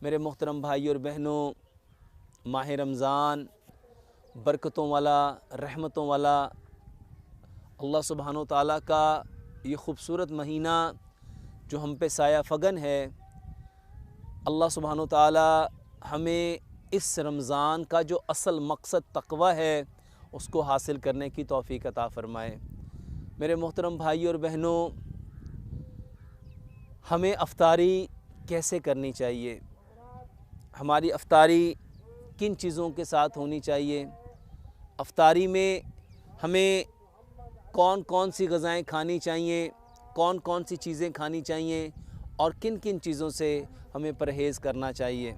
मेरे मोहतरम भाई और बहनों, माह रमज़ान बरकतों वाला, रहमतों वाला, अल्लाह सुब्हानो ताला का ये ख़ूबसूरत महीना जो हम पे साया फ़गन है। अल्लाह सुब्हानो ताला हमें इस रमज़ान का जो असल मकसद तक़वा है उसको हासिल करने की तौफ़ीक़ अता फ़रमाए। मेरे मोहतरम भाई और बहनों, हमें अफ्तारी कैसे करनी चाहिए, हमारी अफ्तारी किन चीज़ों के साथ होनी चाहिए, अफ्तारी में हमें कौन कौन सी ग़िज़ाएँ खानी चाहिए, कौन कौन सी चीज़ें खानी चाहिए और किन किन चीज़ों से हमें परहेज़ करना चाहिए।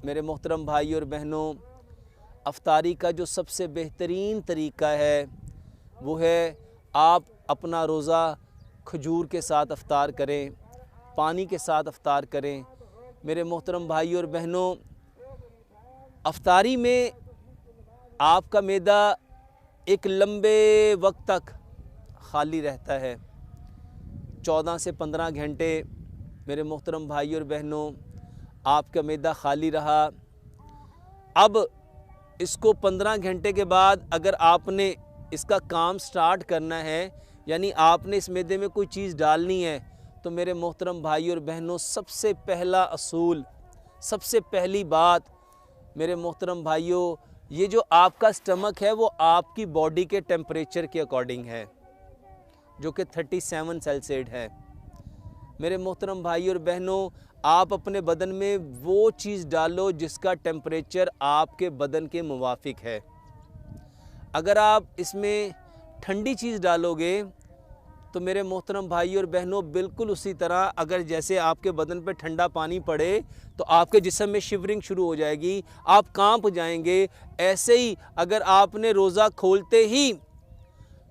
मेरे मोहतरम भाई और बहनों, अफ्तारी का जो सबसे बेहतरीन तरीक़ा है वो है आप अपना रोज़ा खजूर के साथ अफ्तार करें, पानी के साथ अफ्तार करें। मेरे मोहतरम भाई और बहनों, अफ्तारी में आपका मैदा एक लंबे वक्त तक खाली रहता है, 14 से 15 घंटे। मेरे मोहतरम भाई और बहनों, आपका मैदा खाली रहा। अब इसको 15 घंटे के बाद अगर आपने इसका काम स्टार्ट करना है, यानी आपने इस मैदे में कोई चीज़ डालनी है, तो मेरे मोहतरम भाई और बहनों, सबसे पहला असूल, सबसे पहली बात मेरे मोहतरम भाइयों, ये जो आपका स्टमक है वो आपकी बॉडी के टेम्परेचर के अकॉर्डिंग है, जो कि 37 सेल्सियस है। मेरे मोहतरम भाई और बहनों, आप अपने बदन में वो चीज़ डालो जिसका टेम्परेचर आपके बदन के मुवाफिक है। अगर आप इसमें ठंडी चीज़ डालोगे तो मेरे मोहतरम भाई और बहनों, बिल्कुल उसी तरह अगर जैसे आपके बदन पे ठंडा पानी पड़े तो आपके जिस्म में शिवरिंग शुरू हो जाएगी, आप कांप जाएंगे। ऐसे ही अगर आपने रोज़ा खोलते ही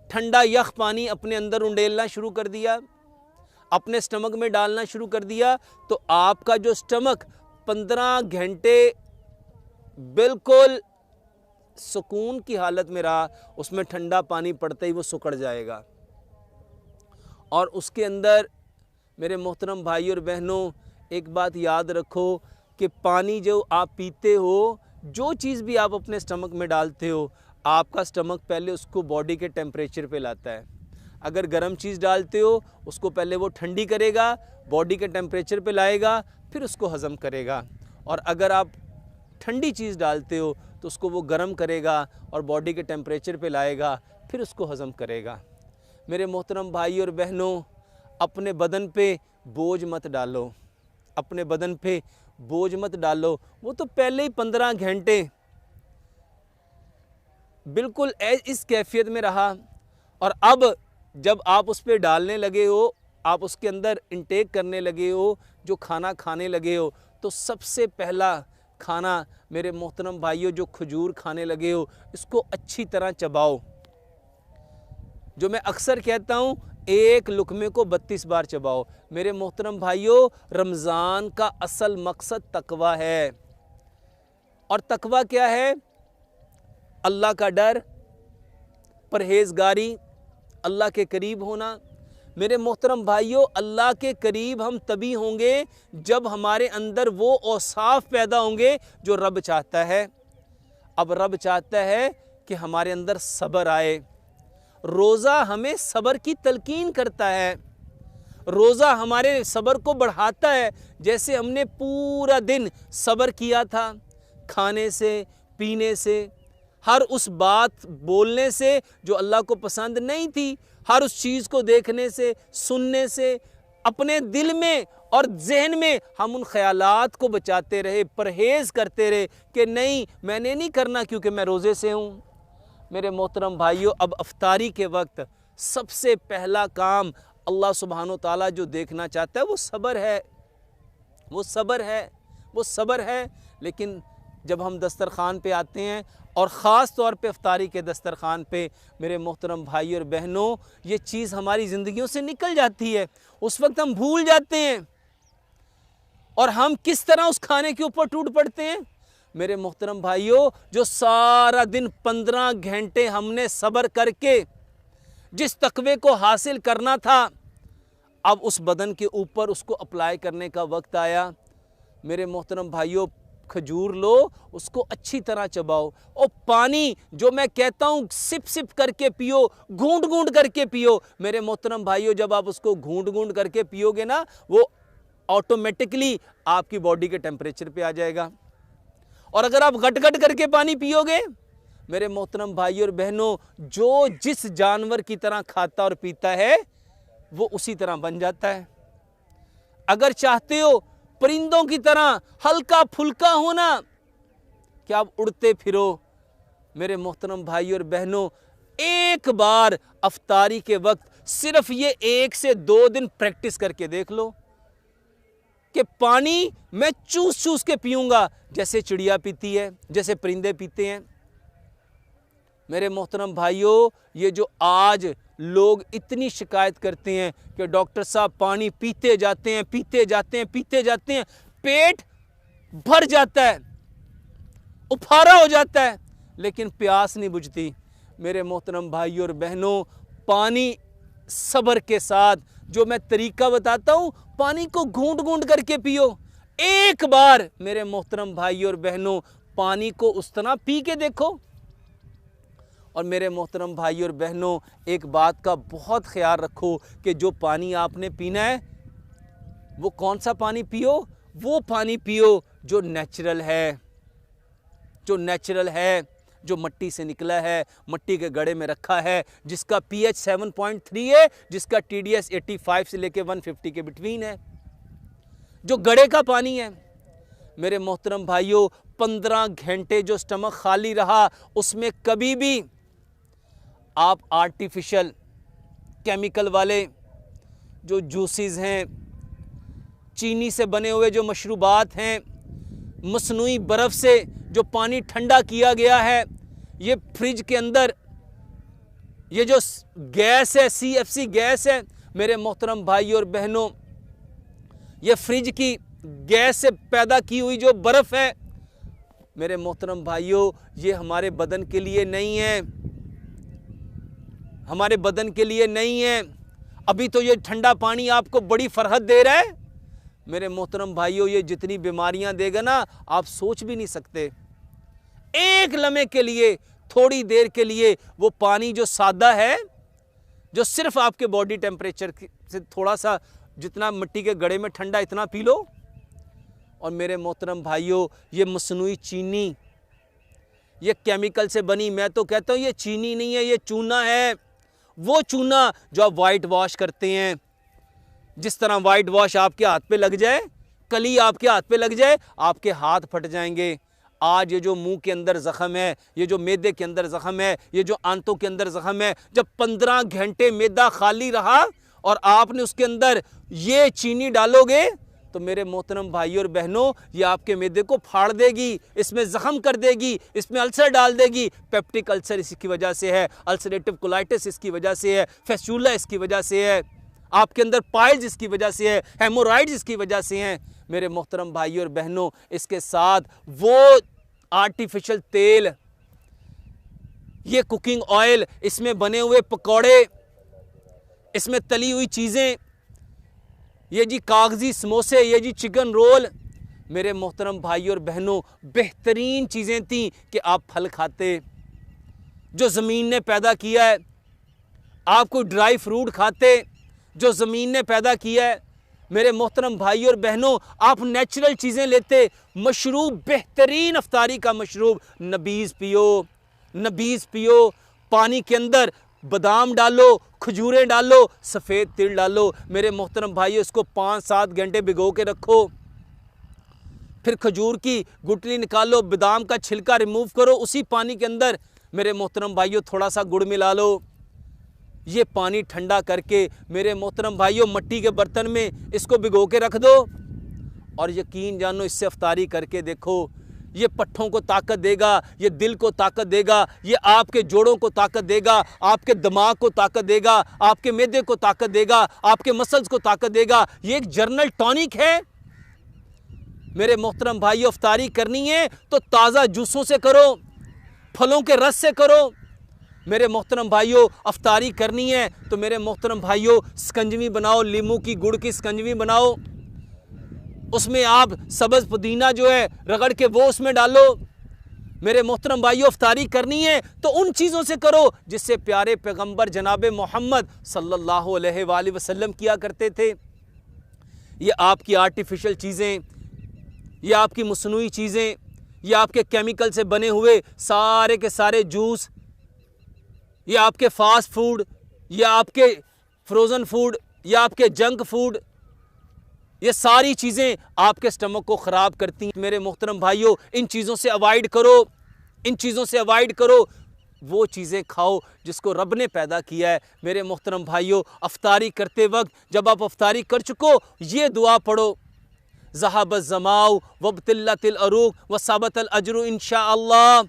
ठंडा यख पानी अपने अंदर उंडेलना शुरू कर दिया, अपने स्टमक में डालना शुरू कर दिया, तो आपका जो स्टमक 15 घंटे बिल्कुल सुकून की हालत में रहा, उसमें ठंडा पानी पड़ते ही वो सुकड़ जाएगा। और उसके अंदर मेरे मोहतरम भाई और बहनों, एक बात याद रखो कि पानी जो आप पीते हो, जो चीज़ भी आप अपने स्टमक में डालते हो, आपका स्टमक पहले उसको बॉडी के टेम्परेचर पे लाता है। अगर गर्म चीज़ डालते हो, उसको पहले वो ठंडी करेगा, बॉडी के टेम्परेचर पे लाएगा, फिर उसको हज़म करेगा। और अगर आप ठंडी चीज़ डालते हो तो उसको वो गर्म करेगा और बॉडी के टेम्परेचर पे लाएगा, फिर उसको हज़म करेगा। मेरे मोहतरम भाई और बहनों, अपने बदन पे बोझ मत डालो, अपने बदन पे बोझ मत डालो। वो तो पहले ही 15 घंटे बिल्कुल इस कैफियत में रहा, और अब जब आप उस पर डालने लगे हो, आप उसके अंदर इंटेक करने लगे हो, जो खाना खाने लगे हो, तो सबसे पहला खाना मेरे मोहतरम भाइयों, जो खजूर खाने लगे हो, इसको अच्छी तरह चबाओ। जो मैं अक्सर कहता हूँ, एक लुकमे को 32 बार चबाओ। मेरे मोहतरम भाइयों, रमज़ान का असल मकसद तकवा है। और तकवा क्या है? अल्लाह का डर, परहेज़गारी, अल्लाह के करीब होना। मेरे मोहतरम भाइयों, अल्लाह के करीब हम तभी होंगे जब हमारे अंदर वो औसाफ पैदा होंगे जो रब चाहता है। अब रब चाहता है कि हमारे अंदर सब्र आए। रोज़ा हमें सब्र की तलकीन करता है, रोज़ा हमारे सब्र को बढ़ाता है। जैसे हमने पूरा दिन सब्र किया था, खाने से, पीने से, हर उस बात बोलने से जो अल्लाह को पसंद नहीं थी, हर उस चीज़ को देखने से, सुनने से, अपने दिल में और जहन में हम उन ख्यालात को बचाते रहे, परहेज़ करते रहे कि नहीं, मैंने नहीं करना क्योंकि मैं रोज़े से हूँ। मेरे मोहतरम भाइयों, अब अफ्तारी के वक्त सबसे पहला काम अल्लाह सुब्हानो ताला जो देखना चाहता है वो सब्र है, वो सब्र है, वो सब्र है। लेकिन जब हम दस्तरखान पे आते हैं, और ख़ास तौर पे अफ्तारी के दस्तरखान पे, मेरे मोहतरम भाई और बहनों, ये चीज़ हमारी ज़िंदगियों से निकल जाती है। उस वक्त हम भूल जाते हैं और हम किस तरह उस खाने के ऊपर टूट पड़ते हैं। मेरे मोहतरम भाइयों, जो सारा दिन 15 घंटे हमने सब्र करके जिस तकवे को हासिल करना था, अब उस बदन के ऊपर उसको अप्लाई करने का वक्त आया। मेरे मोहतरम भाइयों, खजूर लो, उसको अच्छी तरह चबाओ, और पानी जो मैं कहता हूँ सिप सिप करके पियो, घूंट घूंट करके पियो। मेरे मोहतरम भाइयों, जब आप उसको घूंट घूंट करके पियोगे ना, वो ऑटोमेटिकली आपकी बॉडी के टेम्परेचर पे आ जाएगा। और अगर आप गट गट करके पानी पियोगे, मेरे मोहतरम भाइयों और बहनों, जो जिस जानवर की तरह खाता और पीता है वो उसी तरह बन जाता है। अगर चाहते हो परिंदों की तरह हल्का फुल्का होना, कि आप उड़ते फिरो, मेरे मोहतरम भाइयों और बहनों, एक बार अफ्तारी के वक्त सिर्फ ये 1 से 2 दिन प्रैक्टिस करके देख लो कि पानी मैं चूस चूस के पीऊंगा, जैसे चिड़िया पीती है, जैसे परिंदे पीते हैं। मेरे मोहतरम भाइयों, ये जो आज लोग इतनी शिकायत करते हैं कि डॉक्टर साहब पानी पीते जाते हैं, पीते जाते हैं, पीते जाते हैं, पेट भर जाता है, उफारा हो जाता है, लेकिन प्यास नहीं बुझती। मेरे मोहतरम भाइयों और बहनों, पानी सब्र के साथ, जो मैं तरीका बताता हूँ, पानी को घूंट घूंट करके पियो। एक बार मेरे मोहतरम भाइयों और बहनों, पानी को उस तरह पी के देखो। और मेरे मोहतरम भाइयों और बहनों, एक बात का बहुत ख्याल रखो कि जो पानी आपने पीना है, वो कौन सा पानी पियो? वो पानी पियो जो नेचुरल है, जो नेचुरल है, जो मट्टी से निकला है, मट्टी के गड़े में रखा है, जिसका पीएच 7.3 है, जिसका टीडीएस 85 से लेके 150 के बिटवीन है, जो गड़े का पानी है। मेरे मोहतरम भाइयों, 15 घंटे जो स्टमक खाली रहा, उसमें कभी भी आप आर्टिफिशियल केमिकल वाले जो जूसेस हैं, चीनी से बने हुए जो मशरूबात हैं, मसनूई बर्फ़ से जो पानी ठंडा किया गया है, ये फ्रिज के अंदर ये जो गैस है, CFC गैस है, मेरे मोहतरम भाइयों और बहनों, ये फ्रिज की गैस से पैदा की हुई जो बर्फ़ है, मेरे मोहतरम भाइयों, ये हमारे बदन के लिए नहीं है, हमारे बदन के लिए नहीं है। अभी तो ये ठंडा पानी आपको बड़ी फरहत दे रहा है। मेरे मोहतरम भाइयों, ये जितनी बीमारियां देगा ना, आप सोच भी नहीं सकते। एक लम्हे के लिए, थोड़ी देर के लिए, वो पानी जो सादा है, जो सिर्फ आपके बॉडी टेम्परेचर से थोड़ा सा, जितना मिट्टी के गड़े में ठंडा, इतना पी लो। और मेरे मोहतरम भाइयों, ये मसनूई चीनी, ये केमिकल से बनी, मैं तो कहता हूँ ये चीनी नहीं है, ये चूना है। वो चूना जो आप वाइट वॉश करते हैं, जिस तरह वाइट वॉश आपके हाथ पे लग जाए, कली आपके हाथ पे लग जाए, आपके हाथ फट जाएंगे। आज ये जो मुंह के अंदर ज़ख़म है, ये जो मैदे के अंदर ज़ख़म है, ये जो आंतों के अंदर ज़ख़म है, जब 15 घंटे मैदा खाली रहा और आपने उसके अंदर ये चीनी डालोगे, तो मेरे मोहतरम भाइयों और बहनों, ये आपके मैदे को फाड़ देगी, इसमें ज़ख़म कर देगी, इसमें अल्सर डाल देगी। पेप्टिक अल्सर इसकी वजह से है, अल्सरेटिव कोलाइटिस इसकी वजह से है, फेस्टुला इसकी वजह से है, आपके अंदर पाइल्स इसकी वजह से है, हेमोराइड्स इसकी वजह से हैं। मेरे मोहतरम भाइयों और बहनों, इसके साथ वो आर्टिफिशियल तेल, ये कुकिंग ऑयल, इसमें बने हुए पकौड़े, इसमें तली हुई चीज़ें, ये जी कागजी समोसे, ये जी चिकन रोल, मेरे मोहतरम भाइयों और बहनों, बेहतरीन चीज़ें थी कि आप फल खाते जो ज़मीन ने पैदा किया है, आप कोई ड्राई फ्रूट खाते जो ज़मीन ने पैदा किया है। मेरे मोहतरम भाइयों और बहनों, आप नेचुरल चीज़ें लेते। मशरूब, बेहतरीन अफ्तारी का मशरूब, नबीज़ पियो, नबीज़ पियो। पानी के अंदर बादाम डालो, खजूरें डालो, सफ़ेद तिल डालो। मेरे मोहतरम भाइयों, इसको 5-7 घंटे भिगो के रखो, फिर खजूर की गुठली निकालो, बादाम का छिलका रिमूव करो, उसी पानी के अंदर मेरे मोहतरम भाइयों थोड़ा सा गुड़ मिला लो। ये पानी ठंडा करके मेरे मोहतरम भाइयों मट्टी के बर्तन में इसको भिगो के रख दो, और यकीन जानो इससे अफ्तारी करके देखो, ये पट्ठों को ताकत देगा, ये दिल को ताकत देगा, ये आपके जोड़ों को ताकत देगा, आपके दिमाग को ताकत देगा, आपके मैदे को ताकत देगा, आपके मसल्स को ताकत देगा। ये एक जर्नल टॉनिक है। मेरे मोहतरम भाइयों, अफ्तारी करनी है तो ताज़ा जूसों से करो, फलों के रस से करो। मेरे मोहतरम भाइयों, अफ्तारी करनी है तो मेरे मोहतरम भाइयों, स्कंजवी बनाओ, नींबू की गुड़ की स्कंजवी बनाओ, उसमें आप सब्ज़ पुदीना जो है रगड़ के वो उसमें डालो। मेरे मोहतरम भाइयों, अफ्तारी करनी है तो उन चीज़ों से करो जिससे प्यारे पैगंबर जनाब मोहम्मद सल्लल्लाहु अलैहि वसल्लम किया करते थे। ये आपकी आर्टिफिशियल चीज़ें, ये आपकी मसनूई चीज़ें, ये आपके केमिकल से बने हुए सारे के सारे जूस, ये आपके फास्ट फूड, ये आपके फ्रोज़न फूड, ये आपके जंक फूड, ये सारी चीज़ें आपके स्टमक को ख़राब करती हैं। मेरे मोहतरम भाइयों, इन चीज़ों से अवॉइड करो, इन चीज़ों से अवॉइड करो। वो चीज़ें खाओ जिसको रब ने पैदा किया है। मेरे मोहतरम भाइयों, अफ्तारी करते वक्त जब आप अफ्तारी कर चुको, ये दुआ पढ़ो, ज़हाबत ज़माउ वब्तिल्लतिल अरूक व साबतल अजरु इंशाअल्लाह।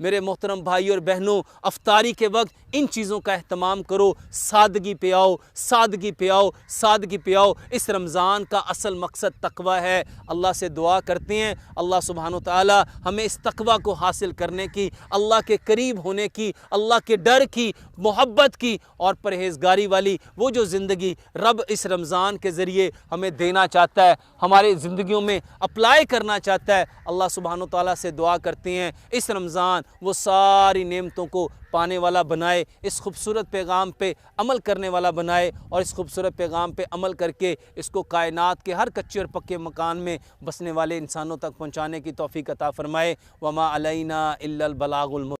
मेरे मोहतरम भाई और बहनों, अफ्तारी के वक्त इन चीज़ों का अहतमाम करो। सादगी पे आओ, सादगी पे आओ, सादगी पे आओ। इस रमज़ान का असल मकसद तकवा है। अल्लाह से दुआ करते हैं अल्लाह सुब्हानो तआला हमें इस तकवा को हासिल करने की, अल्लाह के करीब होने की, अल्लाह के डर की, मोहब्बत की और परहेज़गारी वाली वो जो ज़िंदगी रब इस रमज़ान के ज़रिए हमें देना चाहता है, हमारे ज़िंदगियों में अप्लाई करना चाहता है। अल्लाह सुब्हानो तआला से दुआ करते हैं इस रमज़ान वो सारी नेमतों को पाने वाला बनाए, इस खूबसूरत पैगाम पे अमल करने वाला बनाए और इस खूबसूरत पैगाम पे अमल करके इसको कायनात के हर कच्चे और पक्के मकान में बसने वाले इंसानों तक पहुँचाने की तौफ़ीक अता फ़रमाए। वमा अलैना इल्लल बलागुल मुबीन।